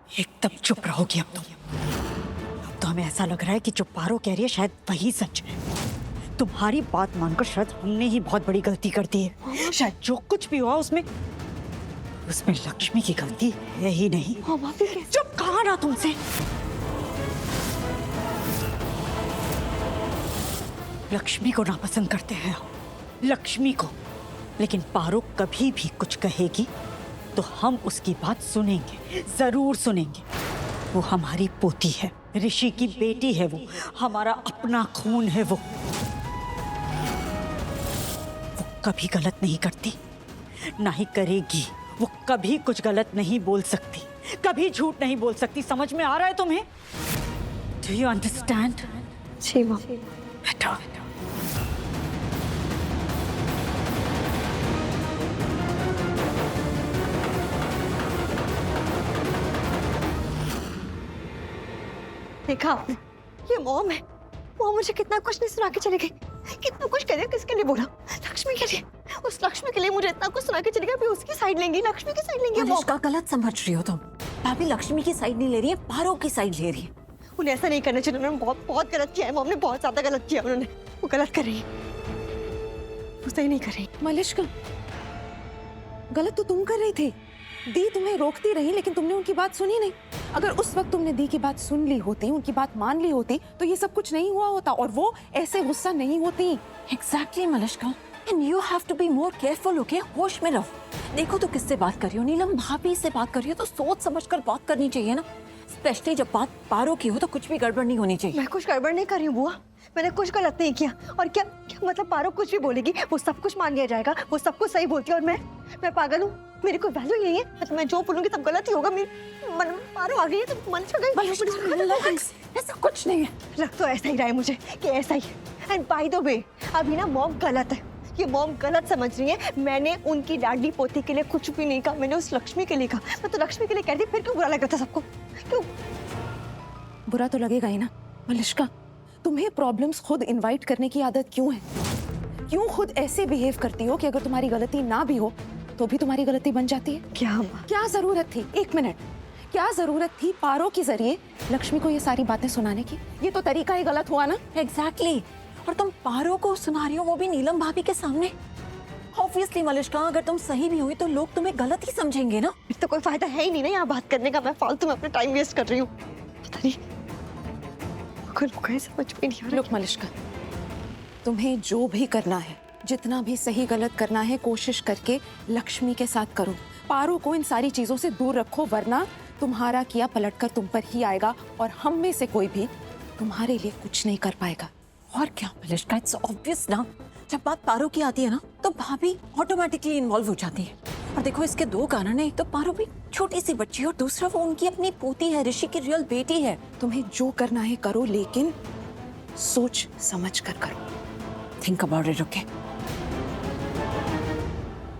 एकदम चुप रहोगी अब तो हमें ऐसा लग रहा है कि जो पारो कह रही है शायद वही सच है। तुम्हारी बात मानकर शायद हमने ही बहुत बड़ी गलती कर दी है। शायद जो कुछ भी हुआ उसमें लक्ष्मी की गलती है ही नहीं। चुप, कहा ना तुमसे। लक्ष्मी को नापसंद करते हैं हम, लक्ष्मी को, लेकिन पारो कभी भी कुछ कहेगी तो हम उसकी बात सुनेंगे, जरूर सुनेंगे। वो हमारी पोती है, ऋषि की बेटी है, वो हमारा अपना खून है। वो कभी गलत नहीं करती, ना ही करेगी। वो कभी कुछ गलत नहीं बोल सकती, कभी झूठ नहीं बोल सकती। समझ में आ रहा है तुम्हें? Do you understand? जी माँ। बेटा, देखा आपने, ये मॉम है। वो मुझे कितना कुछ नहीं सुना के चली गई, कितना कुछ कह रही, किसके लिए बोला? लक्ष्मी के लिए। उस लक्ष्मी के लिए मुझे इतना कुछ सुना के चली गई, अभी उसकी साइड लेंगी, लक्ष्मी की साइड लेंगी। अनुष्का, गलत समझ रही हो तुम। भाभी लक्ष्मी की साइड नहीं ले रही है, पारो की साइड ले रही है। उन्हें ऐसा नहीं करना चाहिए, उन्होंने बहुत बहुत गलत किया है। मॉम ने बहुत ज्यादा गलत किया उन्होंने। वो गलत कर रही है, वो सही नहीं कर रही। मलिश्का, गलत तो तुम कर रही थी। दी तुम्हें रोकती रही लेकिन तुमने उनकी बात सुनी नहीं। अगर उस वक्त तुमने दी की बात सुन ली होती, उनकी बात मान ली होती तो ये सब कुछ नहीं हुआ होता और वो ऐसे गुस्सा नहीं होती। Exactly Malishka, and you have to be more careful, okay? होश में रहो। देखो तो किससे बात कर रही हो, नीलम भाभी से बात कर रही हो तो सोच समझ कर बात करनी चाहिए ना। स्पेशली जब बात पारो की हो तो कुछ भी गड़बड़ नहीं होनी चाहिए। मैं कुछ गड़बड़ नहीं कर रही हूँ बुआ, मैंने कुछ गलत नहीं किया। और क्या क्या मतलब पारो कुछ भी बोलेगी वो सब कुछ मान लिया जाएगा, वो सब कुछ सही बोलती है। और मैं पागल हूँ? मेरी कोई वैल्यू नहीं है? मतलब मैं जो बोलूंगी सब गलत ही होगा। मेरी मन पारो आ गई है तो मन चढ़ गई। ऐसा कुछ नहीं है। लग तो ऐसा ही रहा है मुझे कि ऐसा ही। एंड बाय द वे, अभी ना मॉम गलत है, ये मॉम गलत समझ रही है। मैंने उनकी लाडली पोती के लिए कुछ भी नहीं कहा, मैंने उस लक्ष्मी के लिए कहा। मैं तो लक्ष्मी के लिए कहती, फिर क्यों बुरा लग रहा था सबको? क्यों बुरा तो लगेगा ही ना। मलिश्का, तुम्हें प्रॉब्लम्स खुद इनवाइट करने की आदत क्यों है? क्यों खुद ऐसे बिहेव करती हो कि अगर तुम्हारी गलती ना भी हो तो भी तुम्हारी गलती बन जाती है? क्या जरूरत थी, एक मिनट, क्या जरूरत थी पारो के जरिए लक्ष्मी को ये सारी बातें सुनाने की? ये तो तरीका ही गलत हुआ ना। एग्जैक्टली। और तुम पारो को सुना रही हो, वो भी नीलम भाभी के सामने। ऑब्वियसली मलिश्का, अगर तुम सही भी हुई तो लोग तुम्हें गलत ही समझेंगे ना। तो कोई फायदा है ही नहीं ना यहाँ बात करने का। मैं फालतू में अपना टाइम वेस्ट कर रही हूँ। पता नहीं समझ में नहीं आ रहा। लुक मलिश्का, तुम्हें जो भी करना है, जितना भी सही गलत करना है, कोशिश करके लक्ष्मी के साथ करो। पारो को इन सारी चीजों से दूर रखो, वरना तुम्हारा किया पलटकर तुम पर ही आएगा और हम में से कोई भी तुम्हारे लिए कुछ नहीं कर पाएगा। और क्या मलिश्का, इट्स ऑब्वियस ना। जब बात पारो की आती है ना तो भाभी ऑटोमेटिकली इन्वॉल्व हो जाती है। और देखो, इसके दो कारण है। एक तो पारो भी छोटी सी बच्ची है और दूसरा वो उनकी अपनी पोती है, ऋषि की रियल बेटी है। तुम्हें जो करना है करो, लेकिन सोच समझ कर करो। Think about it, okay?